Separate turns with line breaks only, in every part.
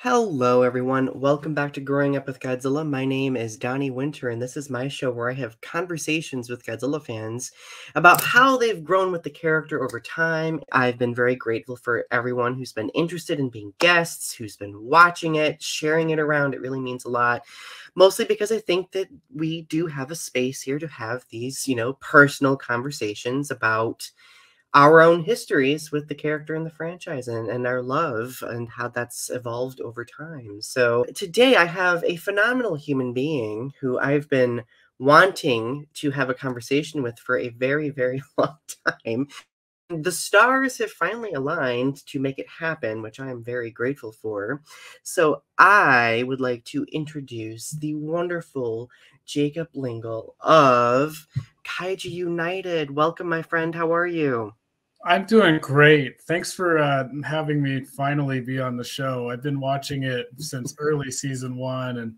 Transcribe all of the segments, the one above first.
Hello, everyone. Welcome back to Growing Up with Godzilla. My name is Donny Winter, and this is my show where I have conversations with Godzilla fans about how they've grown with the character over time. I've been very grateful for everyone who's been interested in being guests, who's been watching it, sharing it around. It really means a lot, mostly because I think that we do have a space here to have these, personal conversations about our own histories with the character in the franchise and our love and how that's evolved over time. So today I have a phenomenal human being who I've been wanting to have a conversation with for a very, very long time. The stars have finally aligned to make it happen, which I am very grateful for. So I would like to introduce the wonderful Jacob Lyngle of Kaiju United. Welcome, my friend. How are you?
I'm doing great. Thanks for having me finally be on the show. I've been watching it since early season 1, and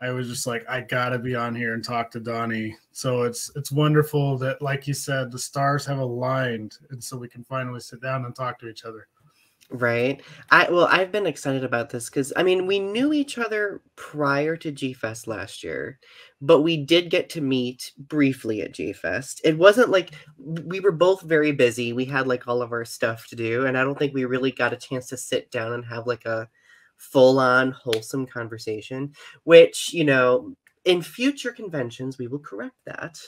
I was just like, I gotta be on here and talk to Donny. So it's wonderful that, like you said, the stars have aligned, and so we can finally sit down and talk to each other.
Right. I've been excited about this because we knew each other prior to G-Fest last year, but we did get to meet briefly at G-Fest. It wasn't like we were both very busy. We had like all of our stuff to do, and I don't think we really got a chance to sit down and have like a full-on wholesome conversation, which, in future conventions we will correct that.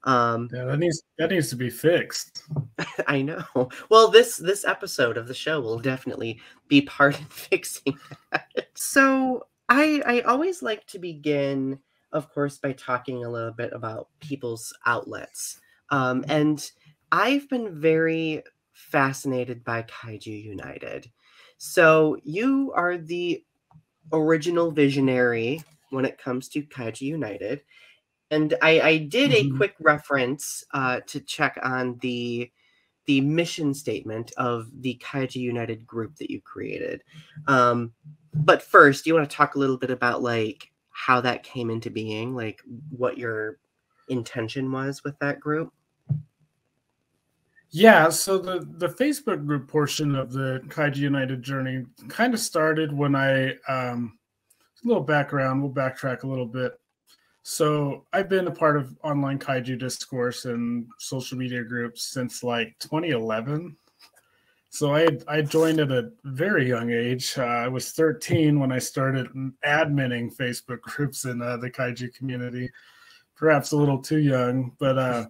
Yeah, that needs to be fixed.
I know. Well, this episode of the show will definitely be part in fixing that. So I always like to begin, of course, by talking a little bit about people's outlets. And I've been very fascinated by Kaiju United. So you are the original visionary when it comes to Kaiju United. And I did a quick reference to check on the mission statement of the Kaiju United group that you created. But first, do you want to talk a little bit about like how that came into being, like what your intention was with that group?
Yeah, so the Facebook group portion of the Kaiju United journey kind of started when a little background, we'll backtrack a little bit. So I've been a part of online kaiju discourse and social media groups since like 2011. So I joined at a very young age. I was 13 when I started adminning Facebook groups in the kaiju community. Perhaps a little too young, but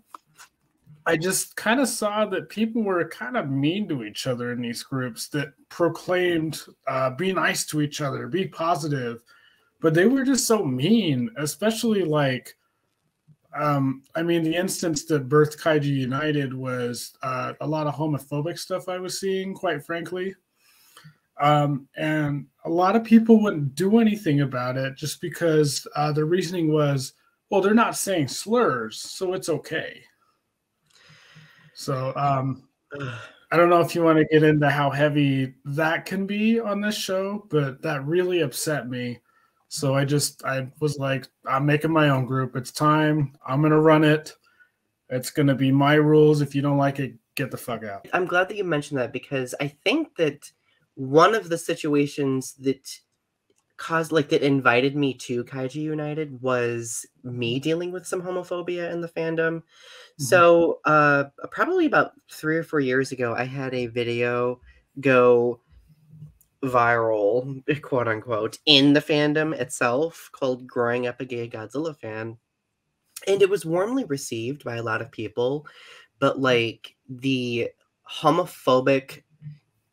I just kind of saw that people were kind of mean to each other in these groups that proclaimed be nice to each other, be positive. But they were just so mean, especially like, the instance that birthed Kaiju United was a lot of homophobic stuff I was seeing, quite frankly. And a lot of people wouldn't do anything about it just because the reasoning was, well, they're not saying slurs, so it's okay. So I don't know if you want to get into how heavy that can be on this show, but that really upset me. So I was like, I'm making my own group. It's time. I'm going to run it. It's going to be my rules. If you don't like it, get the fuck out.
I'm glad that you mentioned that because I think that one of the situations that that invited me to Kaiju United was me dealing with some homophobia in the fandom. So probably about 3 or 4 years ago, I had a video go viral, quote unquote, in the fandom itself called Growing Up a Gay Godzilla Fan. And it was warmly received by a lot of people, but like the homophobic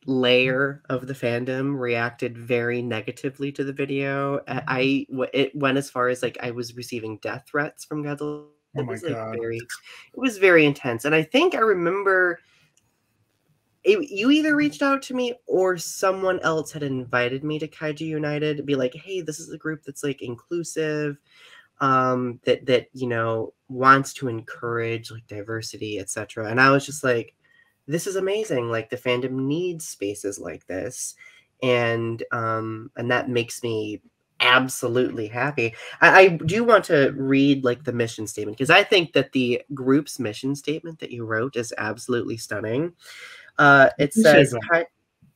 layer of the fandom reacted very negatively to the video. It went as far as like I was receiving death threats from Godzilla.
Oh my God.
It was very intense. And I think I remember you either reached out to me or someone else had invited me to Kaiju United, be like, hey, this is a group that's like inclusive, that wants to encourage like diversity, etc. And I was just like, this is amazing. Like the fandom needs spaces like this. And that makes me absolutely happy. I do want to read like the mission statement because I think that the group's mission statement that you wrote is absolutely stunning. It says,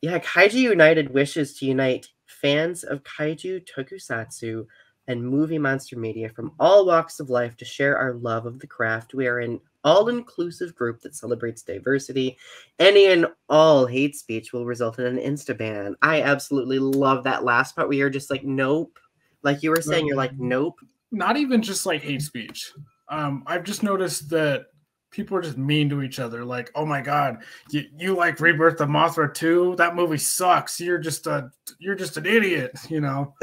Kaiju United wishes to unite fans of kaiju, tokusatsu, and movie monster media from all walks of life to share our love of the craft. We are an all-inclusive group that celebrates diversity. Any and all hate speech will result in an insta-ban. I absolutely love that last part where you're just like, nope. Like you were saying, you're like, nope.
Not even just like hate speech. I've just noticed that people are just mean to each other. Like, oh my God, you like Rebirth of Mothra too? That movie sucks. You're just an idiot, you know?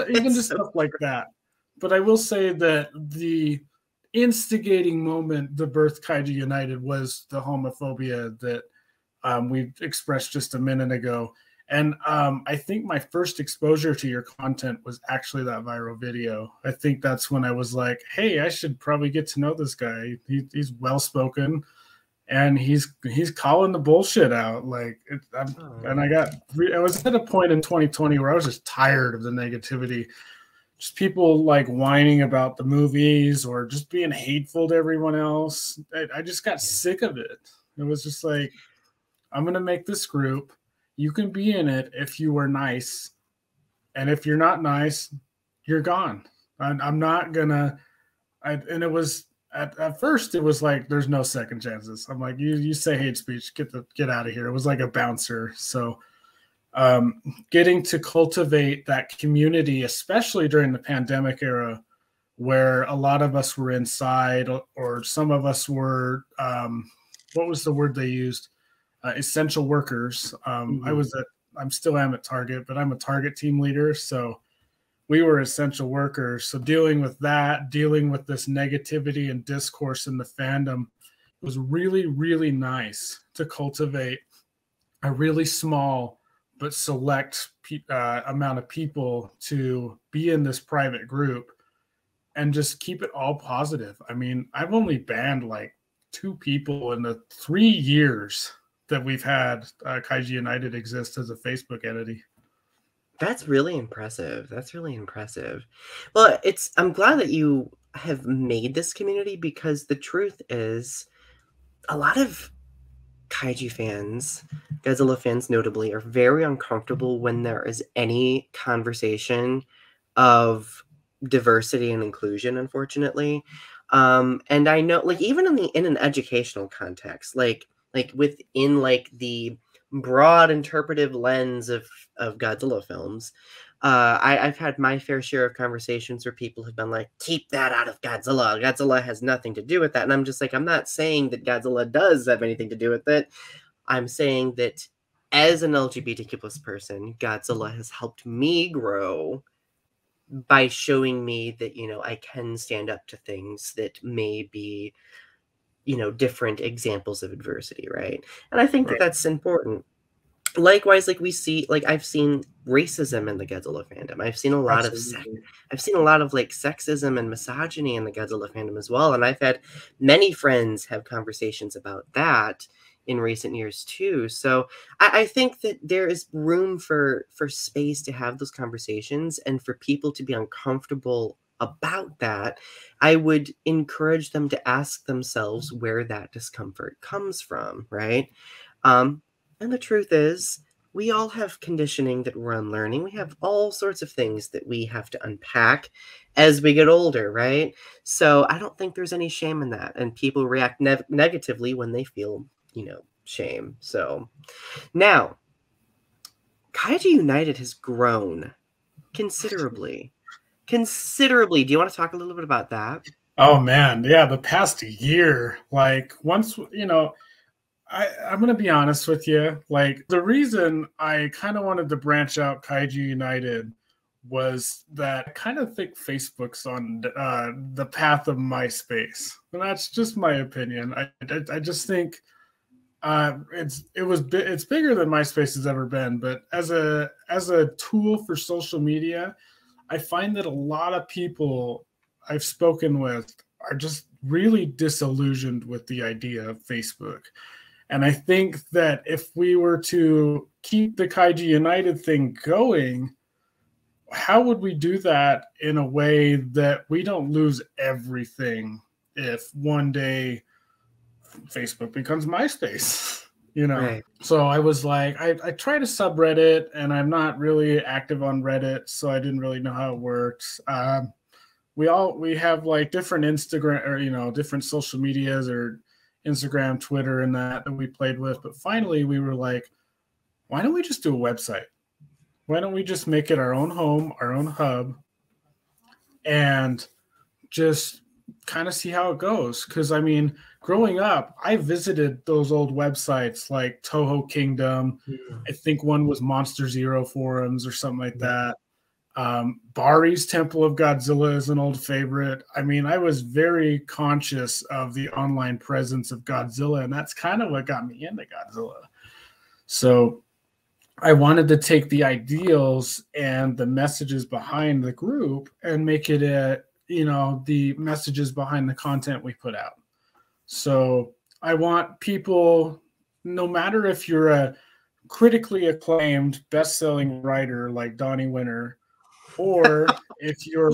Even just stuff like that. But I will say that the instigating moment, the birth Kaiju United, was the homophobia that we expressed just a minute ago. And I think my first exposure to your content was actually that viral video. I think that's when I was like, hey, I should probably get to know this guy. He's well-spoken, and he's calling the bullshit out. Like, and I was at a point in 2020 where I was just tired of the negativity. Just people like whining about the movies or just being hateful to everyone else. I just got sick of it. It was just like, I'm going to make this group. You can be in it if you were nice. And if you're not nice, you're gone. I'm not going to. And it was, at first, it was like, there's no second chances. I'm like, you say hate speech, get out of here. It was like a bouncer. So getting to cultivate that community, especially during the pandemic era, where a lot of us were inside, or some of us were, what was the word they used? Essential workers. I'm still am at Target, but I'm a Target team leader. So we were essential workers. So dealing with this negativity and discourse in the fandom was really, really nice to cultivate a really small but select amount of people to be in this private group and just keep it all positive. I mean, I've only banned like 2 people in the 3 years that we've had Kaiju United exist as a Facebook entity.
That's really impressive. That's really impressive. Well, I'm glad that you have made this community, because the truth is a lot of kaiju fans, Godzilla fans notably, are very uncomfortable when there is any conversation of diversity and inclusion, unfortunately. And I know, like, even in an educational context, like within like the broad interpretive lens of Godzilla films, I've had my fair share of conversations where people have been like, keep that out of Godzilla. Godzilla has nothing to do with that. And I'm just like, I'm not saying that Godzilla does have anything to do with it. I'm saying that as an LGBTQ plus person, Godzilla has helped me grow by showing me that, I can stand up to things that may be, different examples of adversity, right? And I think that that's important. Likewise, like I've seen racism in the Godzilla fandom. I've seen a lot of like sexism and misogyny in the Godzilla fandom as well. And I've had many friends have conversations about that in recent years too. So I think that there is room for space to have those conversations, and for people to be uncomfortable about that. I would encourage them to ask themselves where that discomfort comes from, right? And the truth is, we all have conditioning that we're unlearning. We have all sorts of things that we have to unpack as we get older, right? So I don't think there's any shame in that. And people react negatively when they feel, shame. So now, Kaiju United has grown considerably. Considerably. Do you want to talk a little bit about that?
Oh, man. Yeah, the past year, like once, I'm going to be honest with you. Like, the reason I kind of wanted to branch out Kaiju United was that I kind of think Facebook's on the path of MySpace. And that's just my opinion. I just think it's bigger than MySpace has ever been. But as a tool for social media, I find that a lot of people I've spoken with are just really disillusioned with the idea of Facebook. And I think that if we were to keep the Kaiju United thing going, how would we do that in a way that we don't lose everything if one day Facebook becomes MySpace? you know.
Right.
So I was like, I tried a subreddit, and I'm not really active on Reddit, so I didn't really know how it works. We have like different Instagram, or different social medias, or Instagram, Twitter, and that we played with. But finally, we were like, why don't we just do a website? Why don't we just make it our own home, our own hub, and just kind of see how it goes? Because I mean, growing up, I visited those old websites like Toho Kingdom. I think one was Monster Zero forums or something like that. Bari's Temple of Godzilla is an old favorite. I mean, I was very conscious of the online presence of Godzilla, and that's kind of what got me into Godzilla. So I wanted to take the ideals and the messages behind the group and make it the messages behind the content we put out. So I want people, no matter if you're a critically acclaimed best-selling writer like Donny Winter, or if you're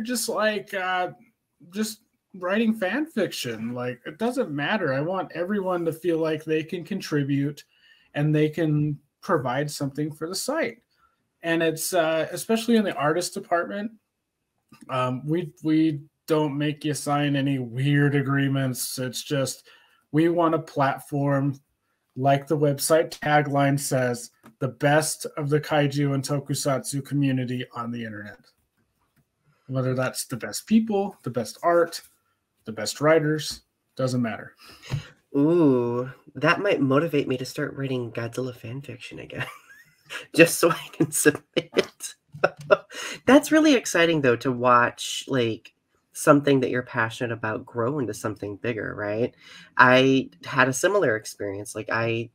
just writing fan fiction, like, it doesn't matter. I want everyone to feel like they can contribute and they can provide something for the site. And it's especially in the artist department, we don't make you sign any weird agreements. It's just, we want a platform, like the website tagline says, the best of the kaiju and tokusatsu community on the internet. Whether that's the best people, the best art, the best writers, doesn't matter.
Ooh, that might motivate me to start writing Godzilla fan fiction again, just so I can submit. That's really exciting, though, to watch like something that you're passionate about grow into something bigger, right? I had a similar experience. Like I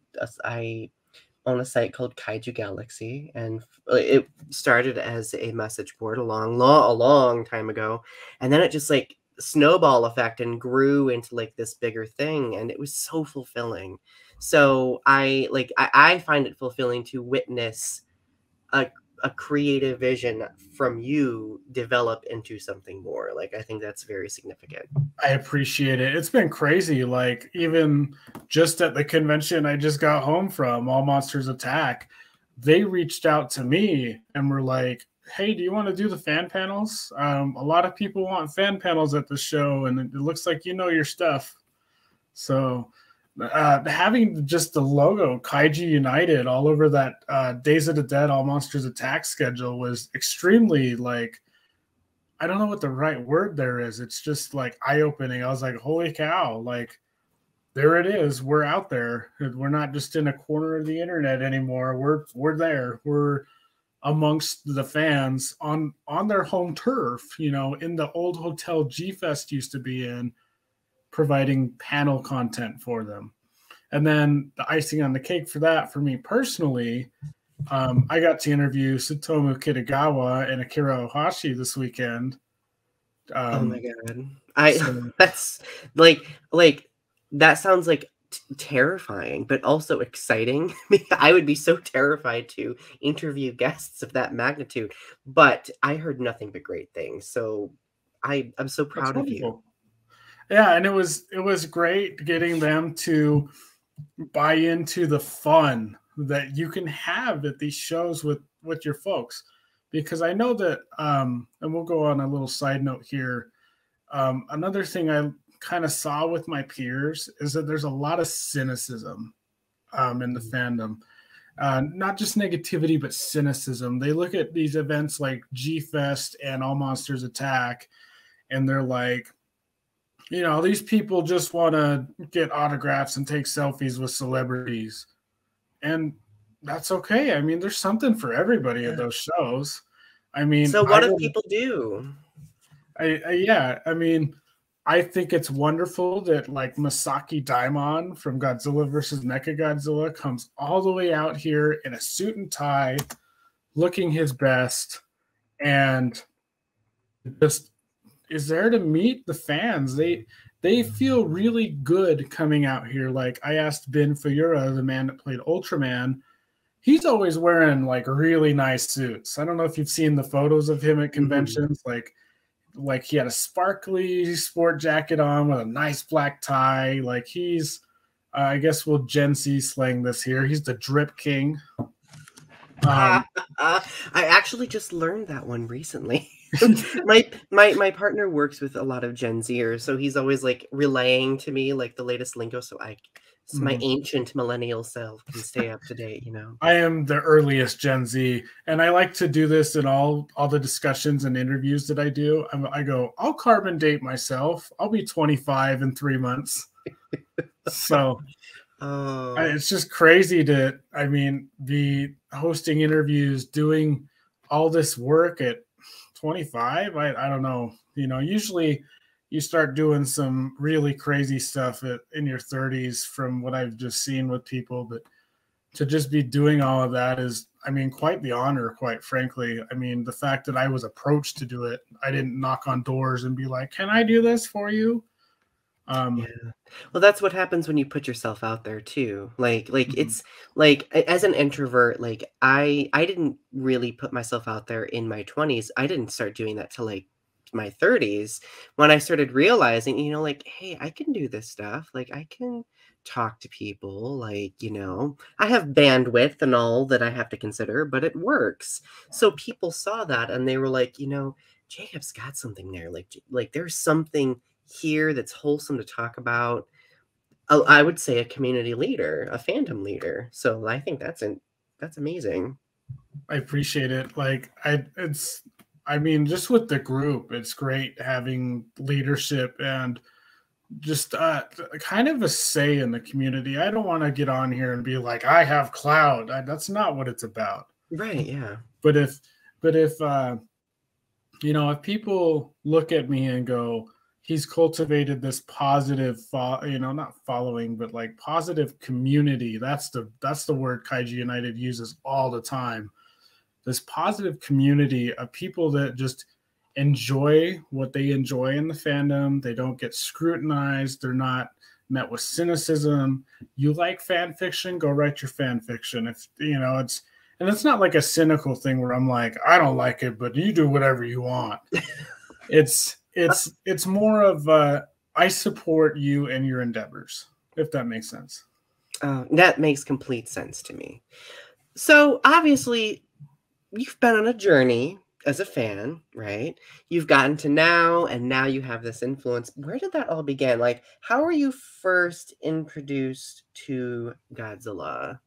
own a site called Kaiju Galaxy, and it started as a message board a long time ago, and then it just like snowball effect and grew into like this bigger thing, and it was so fulfilling. So I find it fulfilling to witness a creative vision from you develop into something more. Like, I think that's very significant.
I appreciate it. It's been crazy. Like, even just at the convention I just got home from, All Monsters Attack, they reached out to me and were like, hey, do you want to do the fan panels? A lot of people want fan panels at the show, and it looks like you know your stuff. So having just the logo Kaiju United all over that Days of the Dead All Monsters Attack schedule was extremely, like, I don't know what the right word there is. It's just like eye-opening. I was like, holy cow, like, there it is. We're out there. We're not just in a corner of the internet anymore. We're there. We're amongst the fans on their home turf, in the old hotel G-Fest used to be in, providing panel content for them. And then the icing on the cake for that, for me personally, I got to interview Tsutomu Kitagawa and Akira Ohashi this weekend.
Oh my god. That's like that sounds like terrifying, but also exciting. I would be so terrified to interview guests of that magnitude, but I heard nothing but great things. So I'm so proud of you.
Yeah, and it was great getting them to buy into the fun that you can have at these shows with your folks. Because I know that, and we'll go on a little side note here. Another thing I kind of saw with my peers is that there's a lot of cynicism in the fandom. Not just negativity, but cynicism. They look at these events like G-Fest and All Monsters Attack, and they're like, these people just want to get autographs and take selfies with celebrities. And that's okay. I mean, there's something for everybody at those shows. I mean,
so what if people do?
I mean, I think it's wonderful that like Masaki Daimon from Godzilla vs. Mechagodzilla comes all the way out here in a suit and tie, looking his best, and just is there to meet the fans. They feel really good coming out here. Like, I asked Ben Fuyura, the man that played Ultraman, he's always wearing like really nice suits. I don't know if you've seen the photos of him at conventions. Like he had a sparkly sport jacket on with a nice black tie. Like, he's I guess we'll Gen Z slang this here. He's the drip king.
I actually just learned that one recently. my partner works with a lot of Gen Zers, so he's always like relaying to me like the latest lingo, so my ancient millennial self can stay up to date, you know.
I am the earliest Gen Z, and I like to do this in all the discussions and interviews that I do. I go, I'll carbon date myself. I'll be 25 in 3 months. So it's just crazy to, I mean, be hosting interviews, doing all this work at 25. I don't know. You know, usually you start doing some really crazy stuff in your 30s from what I've just seen with people. But to just be doing all of that is, I mean, quite the honor, quite frankly. I mean, the fact that I was approached to do it, I didn't knock on doors and be like, can I do this for you?
Yeah. Well, that's what happens when you put yourself out there too. Like
Mhm.
it's like as an introvert, like I didn't really put myself out there in my 20s. I didn't start doing that till like my 30s when I started realizing, you know, like, hey, I can do this stuff. Like I can talk to people, like, you know, I have bandwidth and all that I have to consider, but it works. So people saw that and they were like, you know, Jacob's got something there. Like there's something here that's wholesome to talk about. I would say a community leader, a fandom leader. So I think that's amazing.
I appreciate it. Like I mean, just with the group, it's great having leadership and just kind of a say in the community. I don't want to get on here and be like, I have clout. That's not what it's about.
Right, yeah.
But if you know, if people look at me and go, he's cultivated this positive, you know, not following, but like positive community. That's the word Kaiju United uses all the time. This positive community of people that just enjoy what they enjoy in the fandom. They don't get scrutinized. They're not met with cynicism. You like fan fiction? Go write your fan fiction. If you know, it's not like a cynical thing where I'm like, I don't like it, but you do whatever you want. It's more of I support you and your endeavors, if that makes sense.
That makes complete sense to me. So obviously, you've been on a journey as a fan, right? You've gotten to now, and now you have this influence. Where did that all begin? Like, how were you first introduced to Godzilla?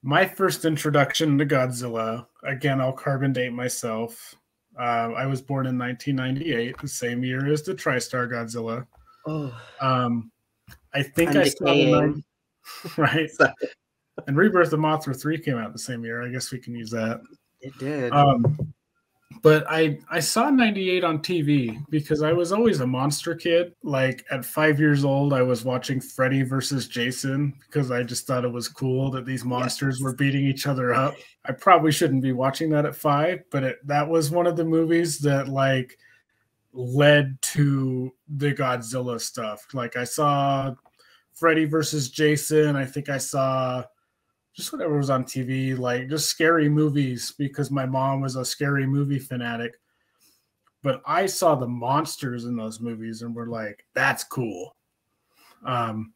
My first introduction to Godzilla, again, I'll carbon date myself. I was born in 1998, the same year as the TriStar Godzilla.
Oh,
I think
I'm
I saw the
decaying.
right.
So,
And Rebirth of Mothra 3 came out the same year. I guess we can use that.
it did.
But I saw 98 on TV because I was always a monster kid. Like at 5 years old, I was watching Freddy versus Jason because I just thought it was cool that these monsters were beating each other up. I probably shouldn't be watching that at 5, but that was one of the movies that like led to the Godzilla stuff. Like I saw Freddy versus Jason. I think I saw just whatever was on TV, like just scary movies because my mom was a scary movie fanatic. But I saw the monsters in those movies and were like, that's cool. And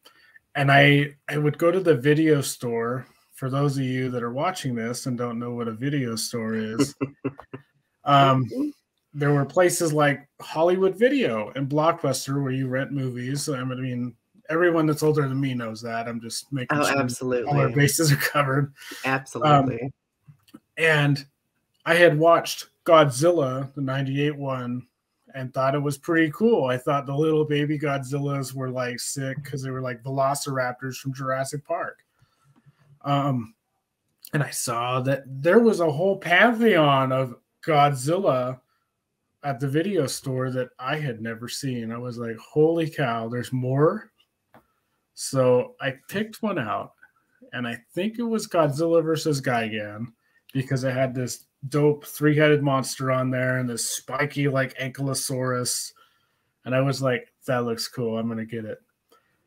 I would go to the video store. For those of you that are watching this and don't know what a video store is, there were places like Hollywood Video and Blockbuster where you rent movies. I mean, everyone that's older than me knows that. I'm just making sure all our bases are covered.
Absolutely.
And I had watched Godzilla, the 98 one, and thought it was pretty cool. I thought the little baby Godzillas were like sick because they were like velociraptors from Jurassic Park. And I saw that there was a whole pantheon of Godzilla at the video store that I had never seen. I was like, holy cow, there's more. So I picked one out, and I think it was Godzilla versus Gigan because it had this dope 3-headed monster on there and this spiky like ankylosaurus. And I was like, that looks cool. I'm going to get it.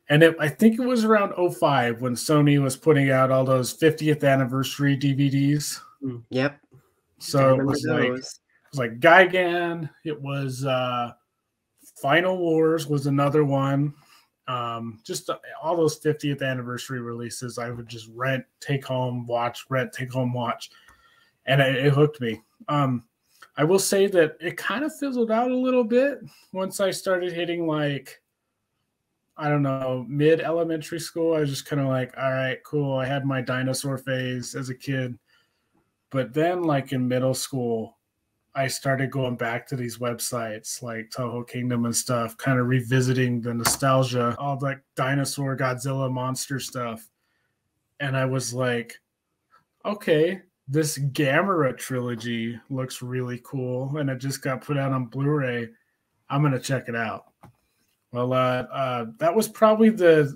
And I think it was around 05 when Sony was putting out all those 50th anniversary DVDs.
Yep.
So it was like Gigan. It was Final Wars was another one. Just all those 50th anniversary releases, I would just rent, take home, watch, rent, take home, watch, and it hooked me. I will say that it kind of fizzled out a little bit once I started hitting like, I don't know, mid elementary school. I was just kind of like, all right, cool. I had my dinosaur phase as a kid. But then, like in middle school, I started going back to these websites like Toho Kingdom and stuff, kind of revisiting the nostalgia, all like dinosaur, Godzilla, monster stuff. And I was like, okay, this Gamera trilogy looks really cool. And it just got put out on Blu ray. I'm going to check it out. Well, that was probably it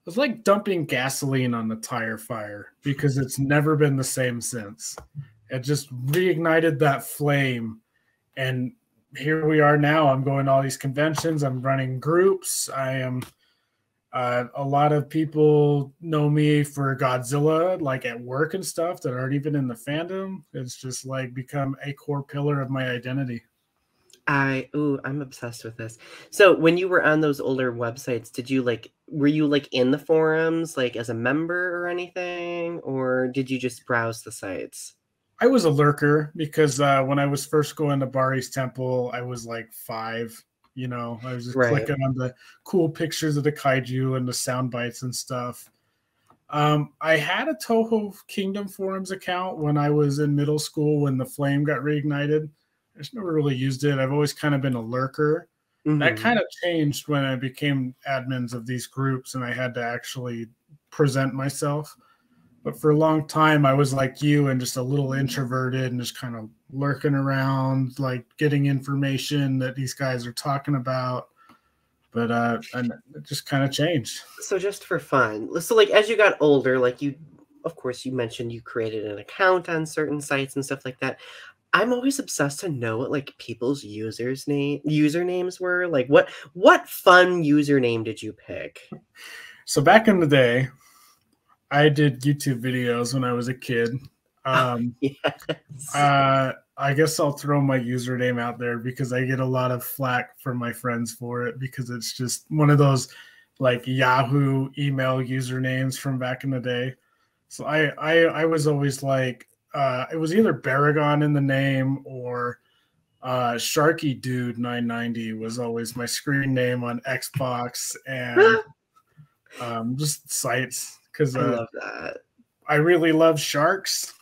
was like dumping gasoline on the tire fire because it's never been the same since. It just reignited that flame. And here we are now. I'm going to all these conventions. I'm running groups. I am a lot of people know me for Godzilla, like at work and stuff that aren't even in the fandom. It's just like become a core pillar of my identity.
I'm obsessed with this. So when you were on those older websites, were you like in the forums, like as a member or anything, or did you just browse the sites?
I was a lurker because when I was first going to Bari's Temple, I was like 5. I was just clicking on the cool pictures of the kaiju and the sound bites and stuff. I had a Toho Kingdom forums account when I was in middle school when the flame got reignited. I just never really used it. I've always kind of been a lurker. Mm-hmm. That kind of changed when I became admins of these groups and I had to actually present myself. But for a long time, I was like you and just a little introverted and just kind of lurking around, like getting information that these guys are talking about. But and it just kind of changed.
So just for fun. So like as you got older, like of course, you mentioned you created an account on certain sites and stuff like that. I'm always obsessed to know what like people's usernames were. Like what fun username did you pick?
So back in the day, I did YouTube videos when I was a kid.
Yes.
I guess I'll throw my username out there because I get a lot of flack from my friends for it because it's just one of those like Yahoo email usernames from back in the day. So I was always like, it was either Baragon in the name or Sharky Dude 990 was always my screen name on Xbox and just sites because
I love that.
I really love sharks.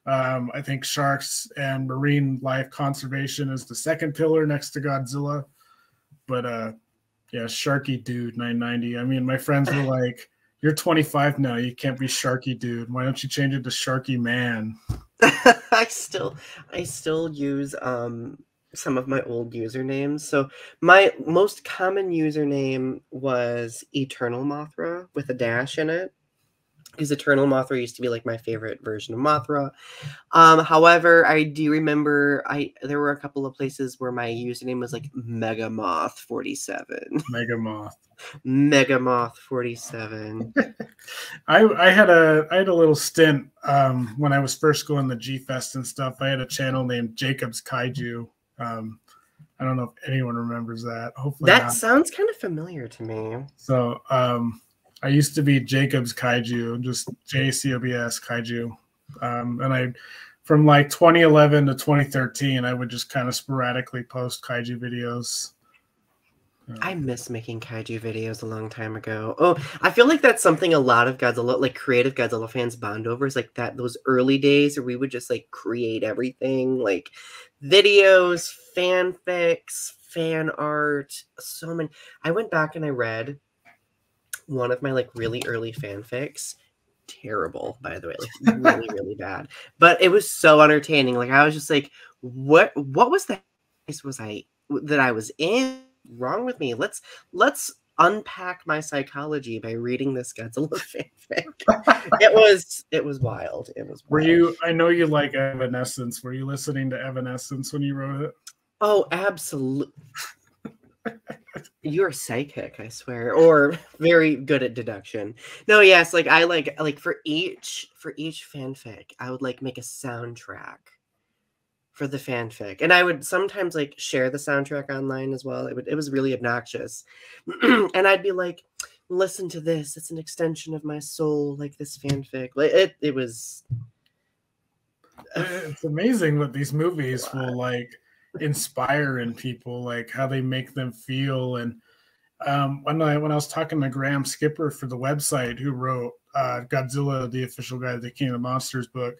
I think sharks and marine life conservation is the second pillar next to Godzilla. But yeah, Sharky Dude 990. I mean, my friends were like, "You're 25 now. You can't be Sharky Dude. Why don't you change it to Sharky Man?"
I still use some of my old usernames. So my most common username was Eternal Mothra with a dash in it. Because Eternal Mothra used to be like my favorite version of Mothra. However, I do remember there were a couple of places where my username was like Mega Moth 47.
Mega Moth.
Mega Moth 47.
I had a little stint when I was first going to G Fest and stuff. I had a channel named Jacob's Kaiju. I don't know if anyone remembers that. Hopefully
that
not.
Sounds kind of familiar to me.
So I used to be Jacob's Kaiju, just JCOBS Kaiju. And from like 2011 to 2013, I would just kind of sporadically post kaiju videos.
I miss making kaiju videos a long time ago. Oh, I feel like that's something a lot of Godzilla, like creative Godzilla fans bond over is like those early days where we would just like create everything, like videos, fanfics, fan art, so many. I went back and I read one of my like really early fanfics. Terrible, by the way, like really, really bad. But it was so entertaining. Like I was just like, what was that I was in? Wrong with me? Let's unpack my psychology by reading this Godzilla fanfic. It was wild. It was wild.
Were you, I know you like Evanescence. Were you listening to Evanescence when you wrote it?
Oh, absolutely. You're psychic, I swear, or very good at deduction. No, yes, like I like for each fanfic, I would like make a soundtrack for the fanfic. And I would sometimes like share the soundtrack online as well. It was really obnoxious. And I'd be like, listen to this. It's an extension of my soul, like this fanfic. Like it was.
It's amazing what these movies will like inspire in people, like how they make them feel. And when I was talking to Graham Skipper for the website, who wrote Godzilla, the official guide to the King of the Monsters book,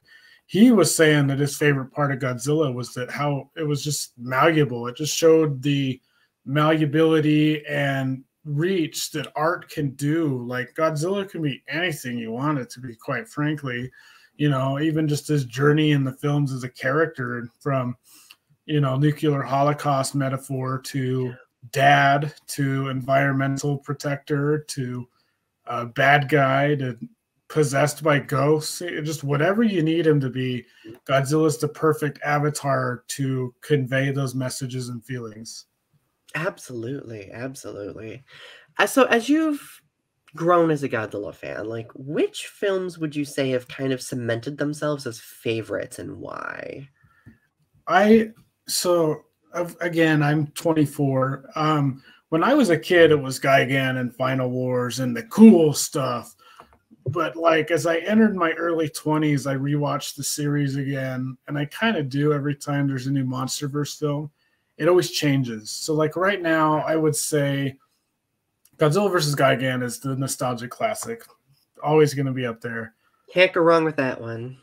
he was saying that his favorite part of Godzilla was that how it was just malleable. It just showed the malleability and reach that art can do. Like Godzilla can be anything you want it to be, quite frankly. You know, even just his journey in the films as a character, from, you know, nuclear holocaust metaphor to dad to environmental protector to bad guy to possessed by ghosts, just whatever you need him to be, Godzilla's the perfect avatar to convey those messages and feelings.
Absolutely, absolutely. So as you've grown as a Godzilla fan, like which films would you say have kind of cemented themselves as favorites and why?
Again, I'm 24. When I was a kid, it was Gigan and Final Wars and the cool stuff. But like as I entered my early 20s, I rewatched the series again, and I kind of do every time there's a new MonsterVerse film. It always changes. So like right now, I would say Godzilla vs. Gigan is the nostalgic classic. Always going to be up there.
Can't go wrong with that one.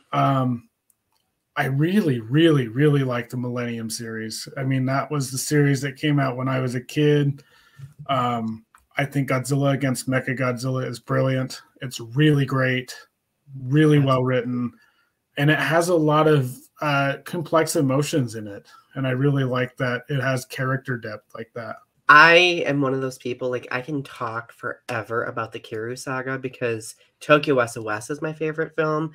I really, really, really like the Millennium series. I mean, that was the series that came out when I was a kid. I think Godzilla against Mechagodzilla is brilliant. It's really great, really well written, and it has a lot of complex emotions in it. And I really like that it has character depth like that.
I am one of those people, like, I can talk forever about the Kiryu saga because Tokyo s.o.s. is my favorite film.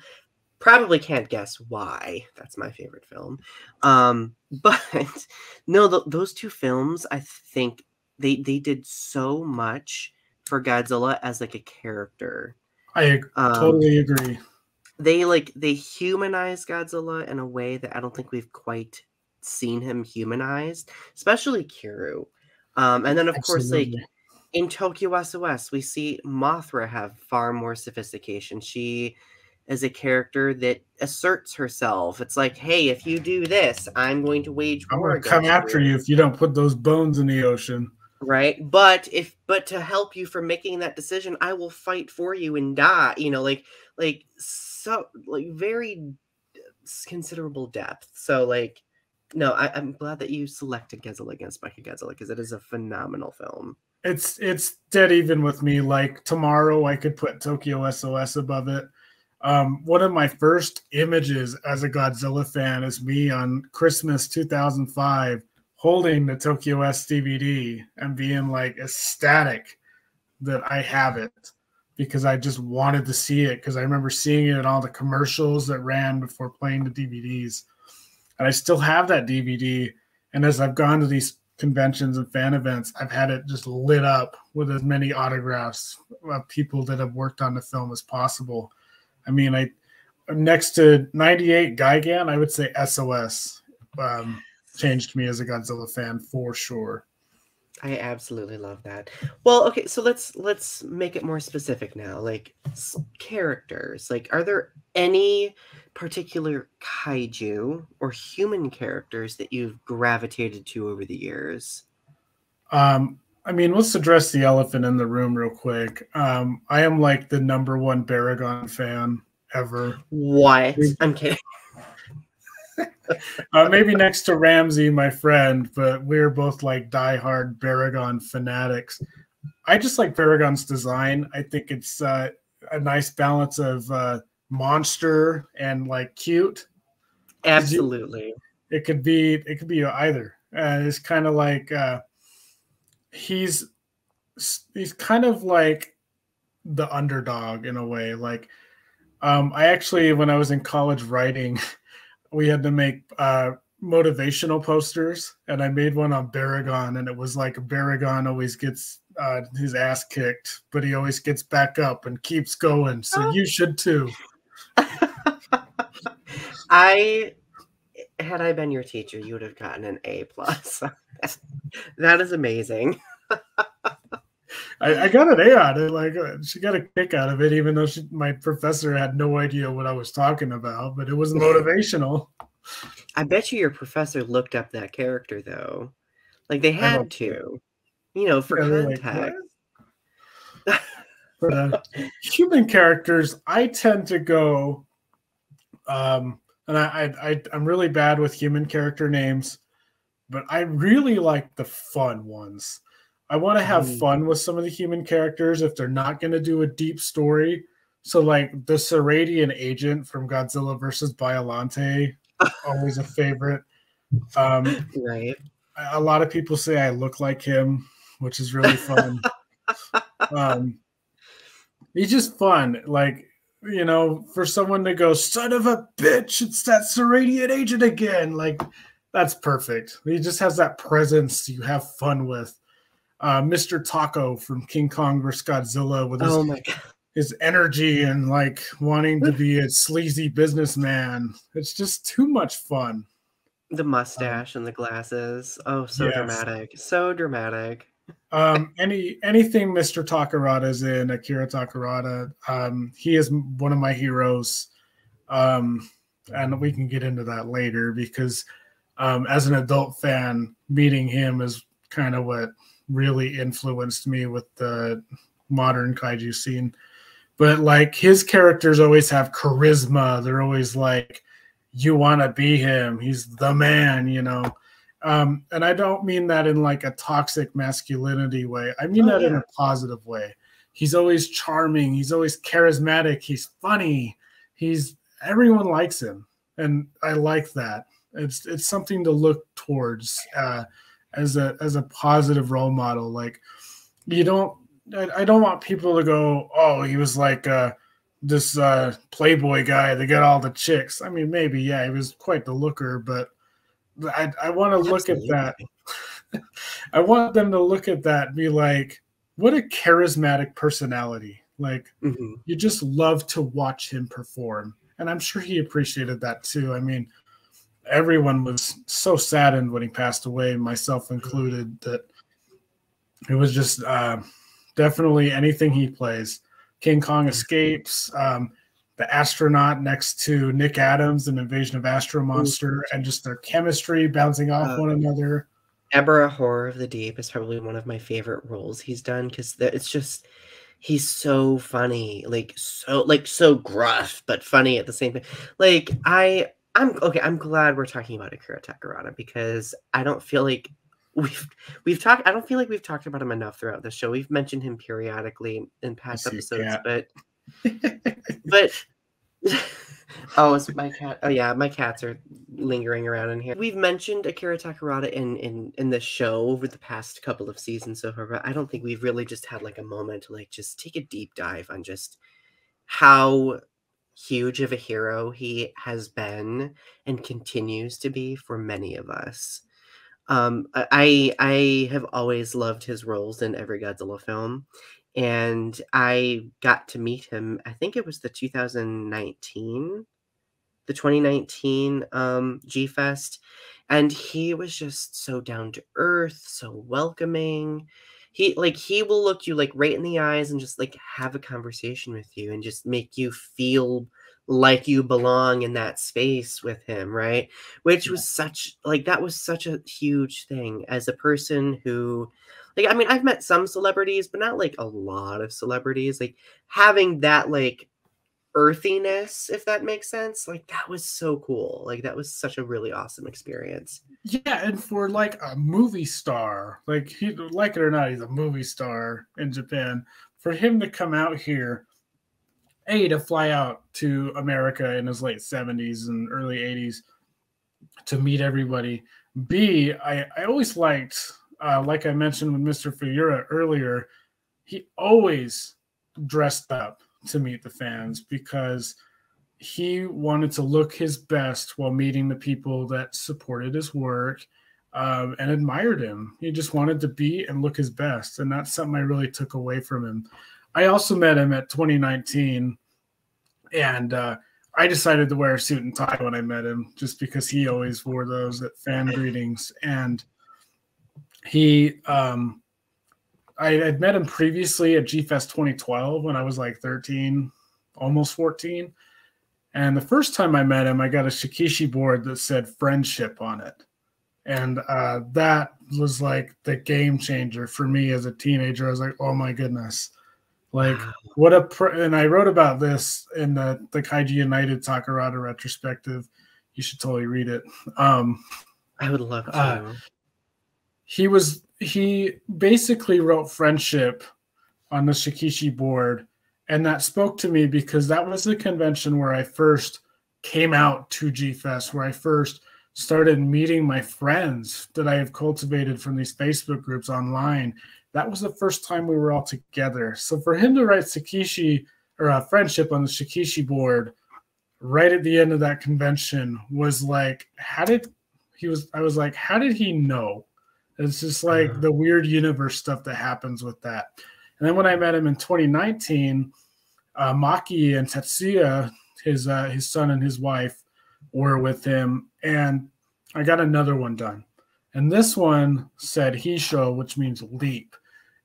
Probably can't guess why that's my favorite film. But no, those two films, I think they did so much for Godzilla as like a character.
I totally agree.
They humanized Godzilla in a way that I don't think we've quite seen him humanized, especially Kiryu. And then, of course, like in Tokyo s.o.s., we see Mothra have far more sophistication. She is a character that asserts herself. It's like, hey, if you do this, I'm going to wage war.
I'm going to come after you if you don't put those bones in the ocean.
Right. But to help you from making that decision, I will fight for you and die. You know, so very considerable depth. So like, no, I'm glad that you selected Godzilla against Mechagodzilla because it is a phenomenal film.
It's dead even with me. Like tomorrow, I could put Tokyo s.o.s. above it. One of my first images as a Godzilla fan is me on Christmas 2005 holding the Tokyo S DVD and being like ecstatic that I have it because I just wanted to see it because I remember seeing it in all the commercials that ran before playing the DVDs. And I still have that DVD. And as I've gone to these conventions and fan events, I've had it just lit up with as many autographs of people that have worked on the film as possible. I mean, next to 98 Gigan, I would say s.o.s. Changed me as a Godzilla fan for sure.
I absolutely love that. Well, okay, so let's make it more specific now. Like characters, like are there any particular kaiju or human characters that you've gravitated to over the years?
I mean, let's address the elephant in the room real quick. I am like the #1 Baragon fan ever.
What? I'm kidding.
Maybe next to Ramsey, my friend, but we're both like diehard Baragon fanatics. I just like Baragon's design. I think it's a nice balance of monster and like cute.
Absolutely.
It could be either. It's kind of like he's kind of like the underdog in a way. Like I actually, when I was in college writing, we had to make motivational posters, and I made one on Baragon, and it was like Baragon always gets his ass kicked, but he always gets back up and keeps going. So you should too.
I had I been your teacher, you would have gotten an A plus. That is amazing.
I got an A on it. Like she got a kick out of it, even though my professor had no idea what I was talking about. But it was motivational.
I bet you your professor looked up that character though. Like they
I hope
had to, you know, for
yeah, they're like,
context.
what? But human characters, I tend to go, and I'm really bad with human character names, but I really like the fun ones. I want to have fun with some of the human characters if they're not going to do a deep story. So, like the Seradian agent from Godzilla versus Biollante, always a favorite.
Right.
A lot of people say I look like him, which is really fun. He's just fun. Like, you know, for someone to go, son of a bitch, it's that Seradian agent again. Like, that's perfect. He just has that presence you have fun with. Mr. Taco from King Kong vs. Godzilla with his energy and like wanting to be a sleazy businessman. It's just too much fun.
The mustache and the glasses. Oh, so dramatic. So dramatic.
Anything Mr. Takarada's in, Akira Takarada, he is one of my heroes. And we can get into that later because as an adult fan, meeting him is kind of what really influenced me with the modern kaiju scene. But like his characters always have charisma. They're always like, you want to be him. He's the man, you know. And I don't mean that in like a toxic masculinity way. I mean in a positive way. He's always charming. He's always charismatic. He's funny. Everyone likes him. And I like that. It's something to look towards as a positive role model. Like I don't want people to go, oh, he was like this Playboy guy that got all the chicks. I mean, maybe, yeah, he was quite the looker, but I want to look at that. I want them to look at that and be like, what a charismatic personality. Like, you just love to watch him perform. And I'm sure he appreciated that too. I mean, everyone was so saddened when he passed away, myself included, that it was just definitely anything he plays. King Kong Escapes, the astronaut next to Nick Adams in Invasion of Astro Monster, and just their chemistry bouncing off one another.
Ebra, Horror of the Deep is probably one of my favorite roles he's done because it's just he's so funny, like so gruff but funny at the same time. Like I'm okay. I'm glad we're talking about Akira Takarada because I don't feel like we've talked. I don't feel like we've talked about him enough throughout the show. We've mentioned him periodically in past episodes, but oh, it's my cat. Oh yeah, my cats are lingering around in here. We've mentioned Akira Takarada in the show over the past couple of seasons so far, but I don't think we've really just had like a moment to like just take a deep dive on just how huge of a hero he has been and continues to be for many of us. I have always loved his roles in every Godzilla film, and I got to meet him. I think it was the 2019 G-Fest, and he was just so down to earth, so welcoming. He will look you like right in the eyes and just like have a conversation with you and just make you feel like you belong in that space with him, right? Which was such a huge thing as a person who like I mean, I've met some celebrities, but not like a lot of celebrities. Like having that like earthiness, if that makes sense. Like that was so cool. Like that was such a really awesome experience.
Yeah, and for like a movie star, like he like it or not, he's a movie star in Japan. For him to come out here, to fly out to America in his late 70s and early 80s to meet everybody. B, I always liked, like I mentioned with Mr. Fuyura earlier, he always dressed up to meet the fans because he wanted to look his best while meeting the people that supported his work and admired him. He just wanted to be and look his best. And that's something I really took away from him. I also met him at 2019, and I decided to wear a suit and tie when I met him, just because he always wore those at fan greetings. And he, I had met him previously at G-Fest 2012 when I was like 13, almost 14. And the first time I met him, I got a Shikishi board that said friendship on it. And that was like the game changer for me as a teenager. I was like, oh my goodness. Like, wow. And I wrote about this in the Kaiju United Takarada retrospective. You should totally read it.
I would love to.
He basically wrote friendship on the Shikishi board, and that spoke to me because that was the convention where I first came out to G-Fest, where I first started meeting my friends that I have cultivated from these Facebook groups online. That was the first time we were all together. So for him to write Shikishi or friendship on the Shikishi board right at the end of that convention was like, I was like, how did he know? It's just like the weird universe stuff that happens with that. And then when I met him in 2019, Maki and Tetsuya, his son and his wife, were with him, and I got another one done. And this one said Hisho, which means leap.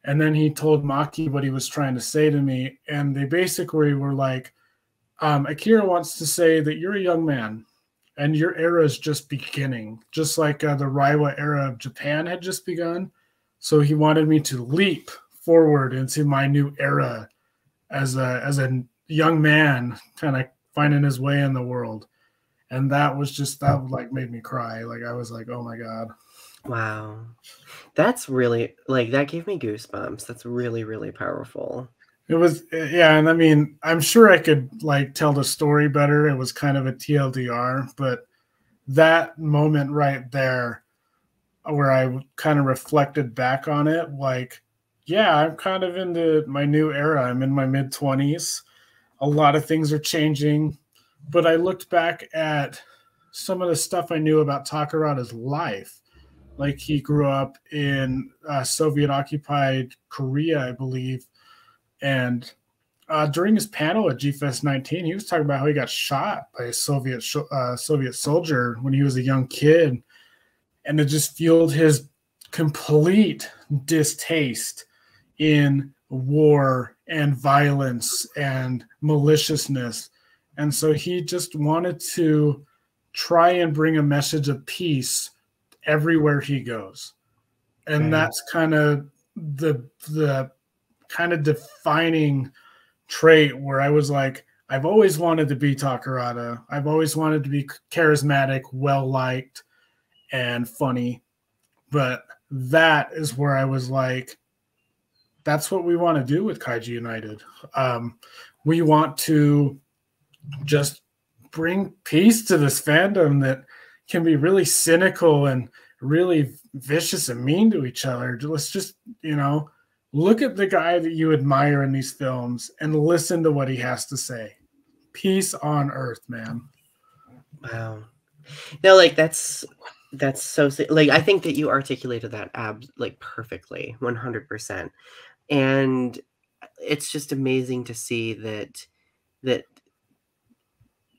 And then he told Maki what he was trying to say to me, and they basically were like, Akira wants to say that you're a young man, and your era is just beginning, just like the Reiwa era of Japan had just begun. So he wanted me to leap forward into my new era as a young man, kind of finding his way in the world. And that like made me cry. Like I was like, oh my God.
Wow. That's really, like, that gave me goosebumps. That's really, really powerful.
It was, yeah. And I mean, I'm sure I could like tell the story better. It was kind of a TLDR, but that moment right there where I kind of reflected back on it, like, yeah, I'm kind of into my new era. I'm in my mid-20s. A lot of things are changing, but I looked back at some of the stuff I knew about Takarada's life. Like he grew up in Soviet-occupied Korea, I believe. And during his panel at G-Fest 19, he was talking about how he got shot by a Soviet soldier when he was a young kid. And it just fueled his complete distaste in war and violence and maliciousness. And so he just wanted to try and bring a message of peace everywhere he goes. And that's kind of the kind of defining trait where I was like, I've always wanted to be Takarada. I've always wanted to be charismatic, well-liked, and funny. But that is where I was like, that's what we want to do with Kaiju United. We want to just bring peace to this fandom that can be really cynical and really vicious and mean to each other. Let's just, look at the guy that you admire in these films and listen to what he has to say. Peace on earth, man.
Wow. No, like that's so, like, I think that you articulated that like perfectly, 100%. And it's just amazing to see that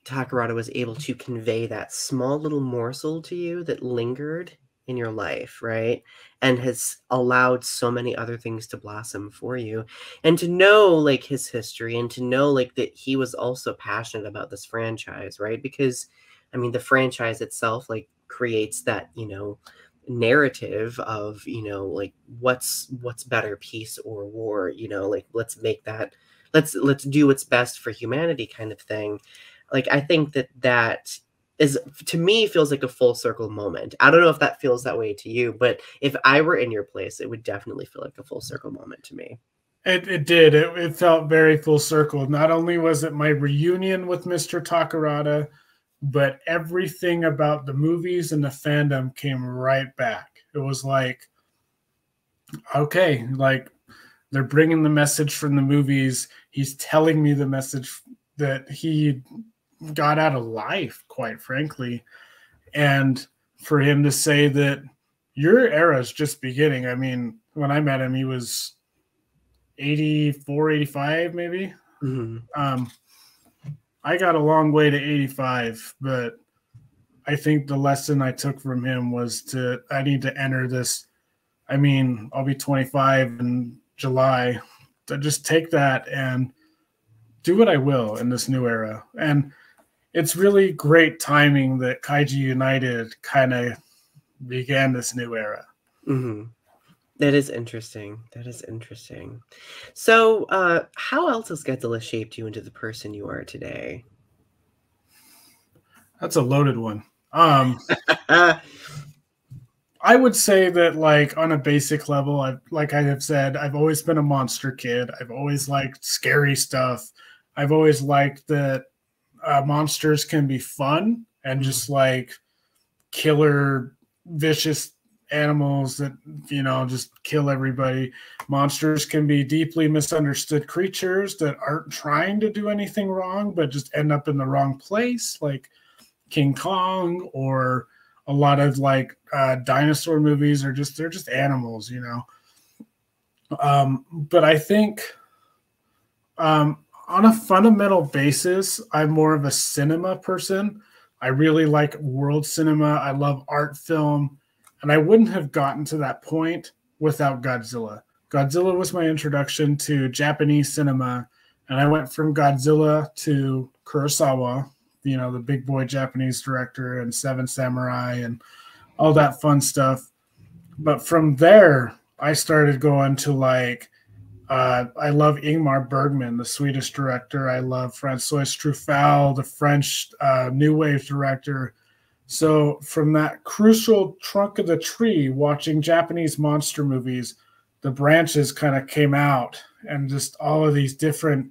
Takarada was able to convey that small little morsel to you that lingered in your life, right? And has allowed so many other things to blossom for you. And to know like his history and to know like that he was also passionate about this franchise, right? Because I mean, the franchise itself like creates that, narrative of, like what's better, peace or war, like let's make that, let's do what's best for humanity kind of thing. Like, I think that is, to me, feels like a full circle moment. I don't know if that feels that way to you, but if I were in your place, it would definitely feel like a full circle moment to me.
It did. It felt very full circle. Not only was it my reunion with Mr. Takarada, but everything about the movies and the fandom came right back. It was like, okay, like they're bringing the message from the movies. He's telling me the message that he got out of life, quite frankly. And for him to say that your era is just beginning. I mean, when I met him, he was 84, 85, maybe.
Mm-hmm.
I got a long way to 85, but I think the lesson I took from him was I need to enter this. I mean, I'll be 25 in July. To just take that and do what I will in this new era. And it's really great timing that Kaiju United kind of began this new era.
Mm-hmm. That is interesting. That is interesting. So, how else has Godzilla shaped you into the person you are today?
That's a loaded one. I would say that, like, on a basic level, like I have said, I've always been a monster kid. I've always liked scary stuff. I've always liked that monsters can be fun and just like killer, vicious animals that, you know, just kill everybody. Monsters can be deeply misunderstood creatures that aren't trying to do anything wrong, but just end up in the wrong place, like King Kong, or a lot of like dinosaur movies are just, they're just animals, you know. But I think on a fundamental basis, I'm more of a cinema person. I really like world cinema. I love art film. And I wouldn't have gotten to that point without Godzilla. Godzilla was my introduction to Japanese cinema. And I went from Godzilla to Kurosawa, you know, the big boy Japanese director, and Seven Samurai and all that fun stuff. But from there, I started going to like, I love Ingmar Bergman, the Swedish director. I love Francois Truffaut, the French New Wave director. So from that crucial trunk of the tree, watching Japanese monster movies, the branches kind of came out, and just all of these different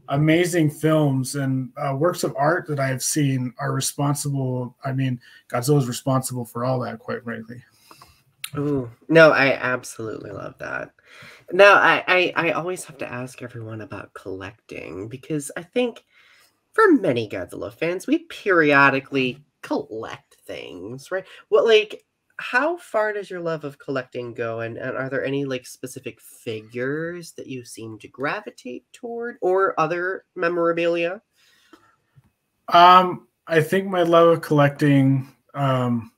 amazing films and works of art that I have seen are responsible. I mean, Godzilla is responsible for all that, quite frankly.
Oh, no, I absolutely love that. Now, I always have to ask everyone about collecting, because I think for many Godzilla fans, we periodically collect things, right? Well, like, how far does your love of collecting go? And are there any like specific figures that you seem to gravitate toward, or other memorabilia?
I think my love of collecting, it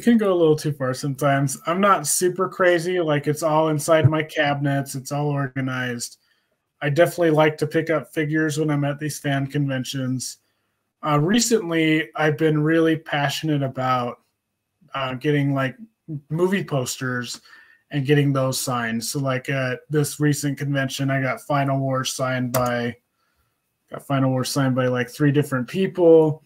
can go a little too far sometimes. I'm not super crazy. Like, it's all inside my cabinets. It's all organized. I definitely like to pick up figures when I'm at these fan conventions. Recently, I've been really passionate about getting like movie posters and getting those signed. So like at this recent convention, I got Final War signed by like 3 different people,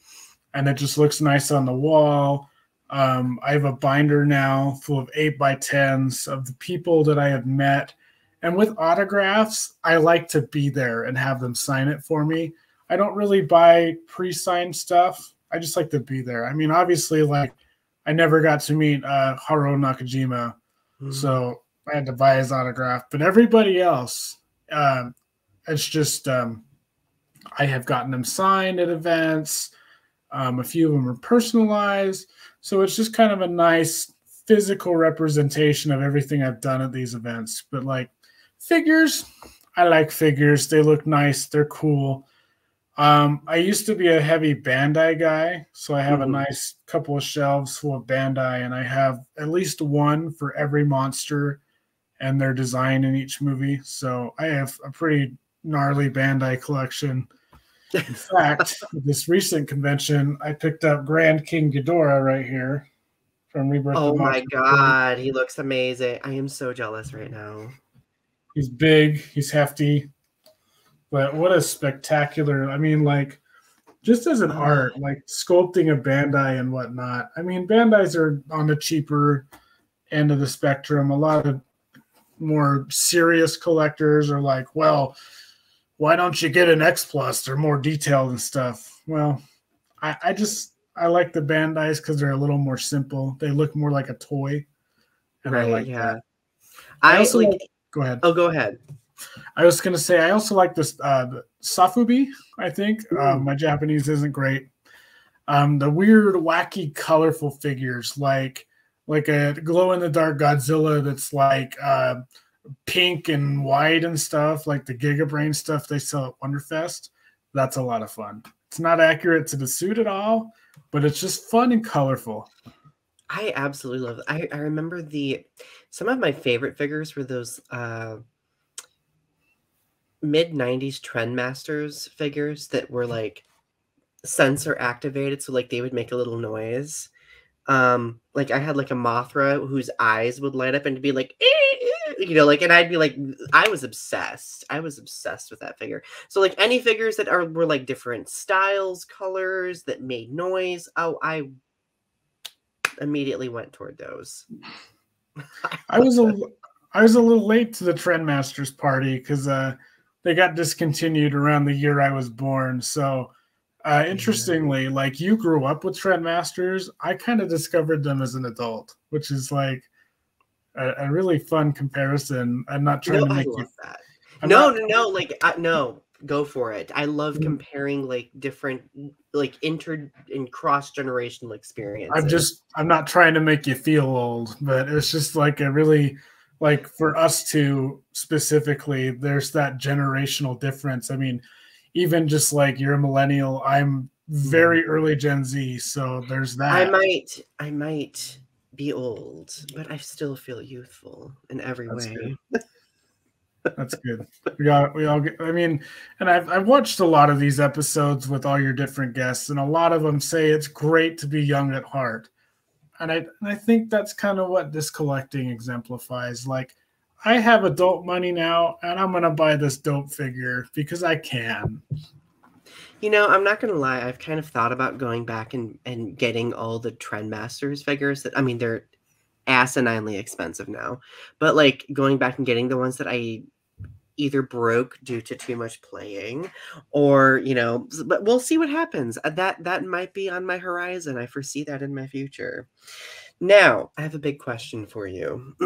and it just looks nice on the wall. I have a binder now full of 8x10s of the people that I have met. And with autographs, I like to be there and have them sign it for me. I don't really buy pre-signed stuff. I just like to be there. I mean, obviously, like, I never got to meet Haruo Nakajima, so I had to buy his autograph. But everybody else, it's just I have gotten them signed at events. A few of them are personalized. So it's just kind of a nice physical representation of everything I've done at these events. But like figures, I like figures. They look nice. They're cool. I used to be a heavy Bandai guy, so I have a nice couple of shelves full of Bandai, and I have at least one for every monster and their design in each movie. So I have a pretty gnarly Bandai collection. In fact, at this recent convention, I picked up Grand King Ghidorah right here from Rebirth
Oh
of
my
Monsters.
God, he looks amazing. I am so jealous right now.
He's big, he's hefty, but what a spectacular, I mean, like, just as an art, like sculpting a Bandai and whatnot. I mean, Bandais are on the cheaper end of the spectrum. A lot of more serious collectors are like, well, why don't you get an X Plus? They're more detailed and stuff. Well, I like the Bandais because they're a little more simple. They look more like a toy, and I like that. I also like. Go ahead.
Oh, go ahead.
I was going to say I also like this the Safubi. I think my Japanese isn't great. The weird, wacky, colorful figures like a glow in the dark Godzilla that's like pink and white and stuff, like the Giga Brain stuff they sell at Wonderfest. That's a lot of fun. It's not accurate to the suit at all, but it's just fun and colorful.
I absolutely love it. I remember some of my favorite figures were those mid-90s Trendmasters figures that were like sensor activated, so like they would make a little noise. Like I had like a Mothra whose eyes would light up and be like, you know, like, and I'd be like, I was obsessed with that figure. So like any figures that were like different styles, colors that made noise, oh, I immediately went toward those.
I was a little late to the Trendmasters party because they got discontinued around the year I was born. So interestingly, like you grew up with Trendmasters, I kind of discovered them as an adult, which is like a really fun comparison. I'm not trying to make you.
That. No, like no, go for it. I love comparing like different, like inter and cross generational experiences.
I'm not trying to make you feel old, but it's just like a really, like for us two specifically, there's that generational difference. I mean, even just like you're a millennial, I'm very early Gen Z, so there's that.
I might be old, but I still feel youthful in every way.
That's good. We all get, I mean, and I've watched a lot of these episodes with all your different guests, and a lot of them say it's great to be young at heart. And I think that's kind of what this collecting exemplifies. Like, I have adult money now, and I'm going to buy this dope figure because I can.
You know, I'm not going to lie. I've kind of thought about going back and getting all the Trendmasters figures that, I mean, they're asininely expensive now, but like going back and getting the ones that I either broke due to too much playing or, you know, but we'll see what happens. That might be on my horizon. I foresee that in my future. Now, I have a big question for you.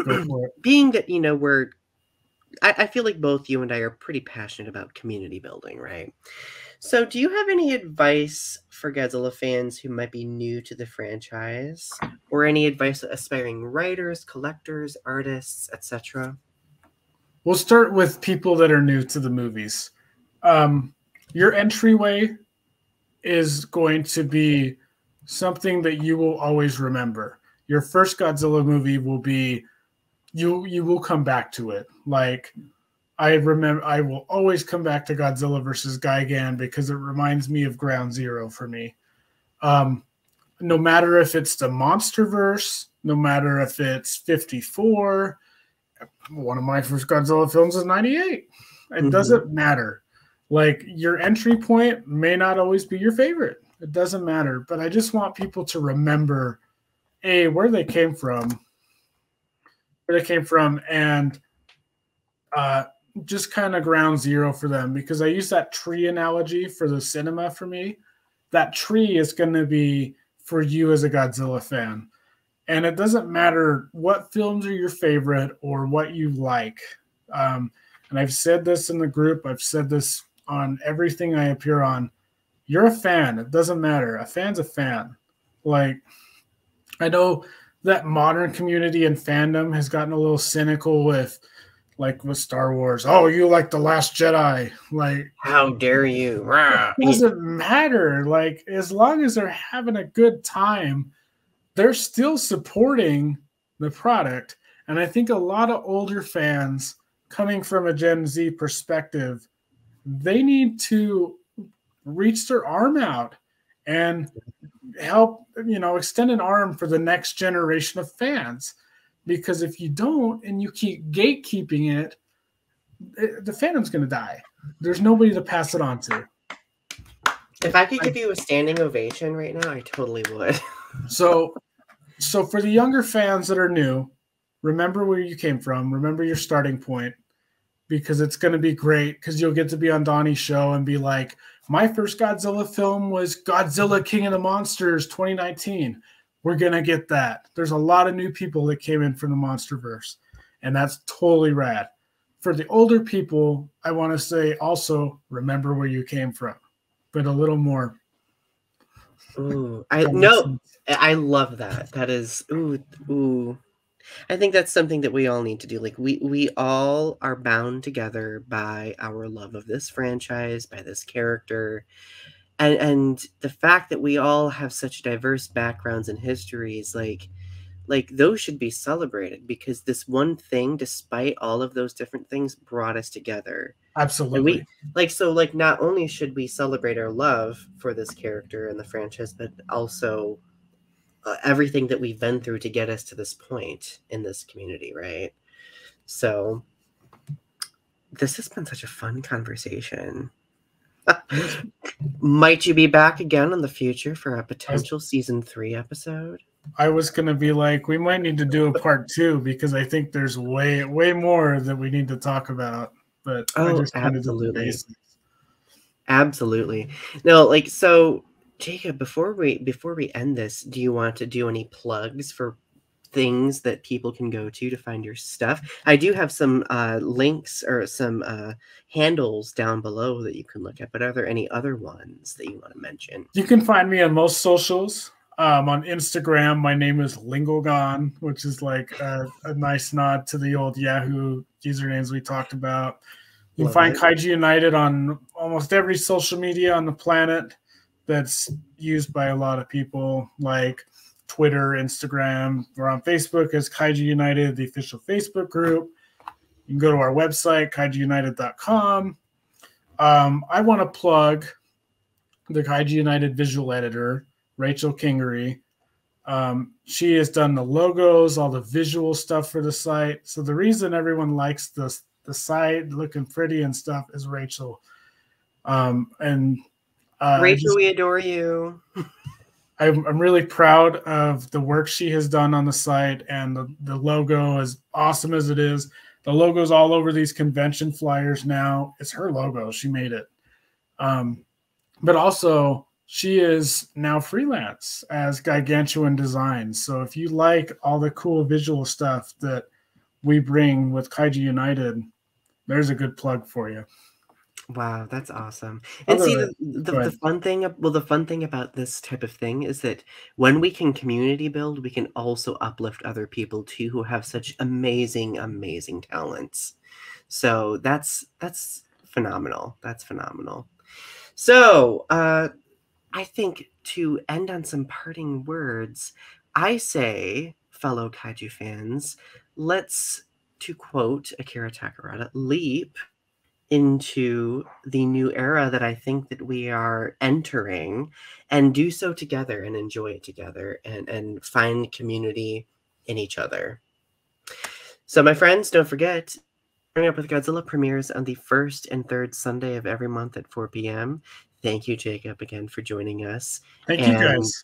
Being that, you know, I feel like both you and I are pretty passionate about community building, right? So do you have any advice for Godzilla fans who might be new to the franchise, or any advice to aspiring writers, collectors, artists, etc.?
We'll start with people that are new to the movies. Your entryway is going to be something that you will always remember. Your first Godzilla movie will be, you will come back to it. Like, I will always come back to Godzilla versus Gigan because it reminds me of Ground Zero for me. No matter if it's the Monsterverse, no matter if it's 54, one of my first Godzilla films is 98. It doesn't matter. Like, your entry point may not always be your favorite. It doesn't matter. But I just want people to remember, where they came from, and just kind of ground zero for them, because I use that tree analogy for the cinema for me. That tree is going to be for you as a Godzilla fan. And it doesn't matter what films are your favorite or what you like. And I've said this in the group. I've said this on everything I appear on. You're a fan. It doesn't matter. A fan's a fan. Like, I know that modern community and fandom has gotten a little cynical with Star Wars. Oh, you like The Last Jedi. Like,
how dare you?
It doesn't matter. Like, as long as they're having a good time, they're still supporting the product. And I think a lot of older fans, coming from a Gen Z perspective, they need to reach their arm out and help, extend an arm for the next generation of fans. Because if you don't and you keep gatekeeping it, the fandom's going to die. There's nobody to pass it on to.
If I could give you a standing ovation right now, I totally would.
So for the younger fans that are new, remember where you came from. Remember your starting point, because it's going to be great, because you'll get to be on Donny's show and be like, my first Godzilla film was Godzilla King of the Monsters 2019. We're going to get that. There's a lot of new people that came in from the Monsterverse, and that's totally rad. For the older people, I want to say also, remember where you came from, but a little more.
Ooh, I love that. That is, ooh. I think that's something that we all need to do. Like we all are bound together by our love of this franchise, by this character. And the fact that we all have such diverse backgrounds and histories, like those should be celebrated because this one thing, despite all of those different things, brought us together. And
Absolutely.
we like not only should we celebrate our love for this character and the franchise, but also everything that we've been through to get us to this point in this community, right? So this has been such a fun conversation. Might you be back again in the future for a potential season 3 episode?
I was gonna be like, we might need to do a part 2 because I think there's way more that we need to talk about. But I just kind of did the basics.
Absolutely. No, like so, Jacob. Before we end this, do you want to do any plugs for things that people can go to find your stuff? I do have some links or some handles down below that you can look at, but are there any other ones that you want to mention?
You can find me on most socials. On Instagram, my name is Lyngle, which is like a nice nod to the old Yahoo usernames we talked about. You can find Kaiju United on almost every social media on the planet that's used by a lot of people, like Twitter, Instagram. We're on Facebook as Kaiju United, the official Facebook group. You can go to our website, kaijuunited.com. I want to plug the Kaiju United visual editor, Rachel Kingery. She has done the logos, all the visual stuff for the site. So the reason everyone likes the site looking pretty and stuff is Rachel.
Rachel, we adore you.
I'm really proud of the work she has done on the site, and the logo, as awesome as it is, the logo's all over these convention flyers now. It's her logo. She made it. But also, she is now freelance as Gigantuan Designs. So if you like all the cool visual stuff that we bring with Kaiju United, there's a good plug for you.
Wow, that's awesome. And see, the fun thing, the fun thing about this type of thing is that when we can community build, we can also uplift other people too who have such amazing, amazing talents. So that's phenomenal. That's phenomenal. So I think to end on some parting words, I say, fellow kaiju fans, let's, to quote Akira Takarada, leap into the new era that I think that we are entering, and do so together and enjoy it together and find community in each other. So my friends, don't forget, Growing Up With Godzilla premieres on the first and third Sunday of every month at 4 p.m. Thank you, Jacob, again for joining us.
Thank you, guys.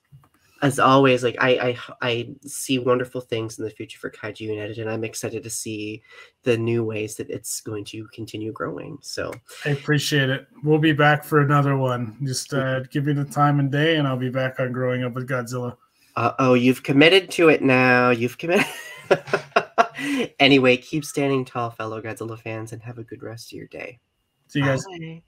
As always, like I see wonderful things in the future for Kaiju United, and I'm excited to see the new ways that it's going to continue growing. So
I appreciate it. We'll be back for another one. Just give me the time and day, and I'll be back on Growing Up With Godzilla.
Oh, you've committed to it now. You've committed. Anyway, keep standing tall, fellow Godzilla fans, and have a good rest of your day.
See you guys. Bye.